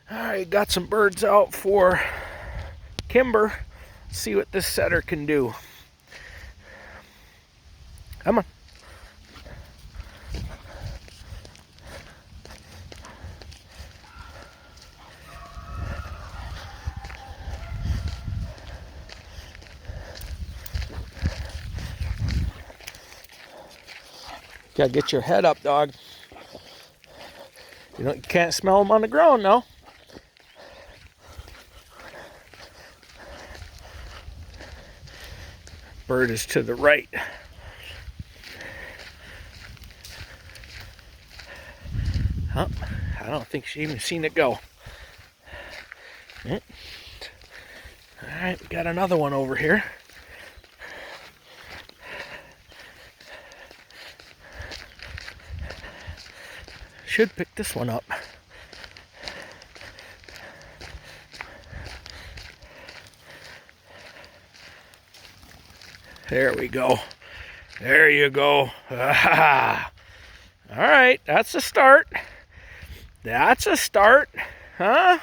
Alright, got some birds out for Kimber. See what this setter can do. Come on. Gotta get your head up, dog. You can't smell them on the ground now. Bird is to the right. Oh, I don't think she even seen it go. All right, we got another one over here. Should pick this one up. There we go. There you go. Ah. All right, that's a start. That's a start, huh?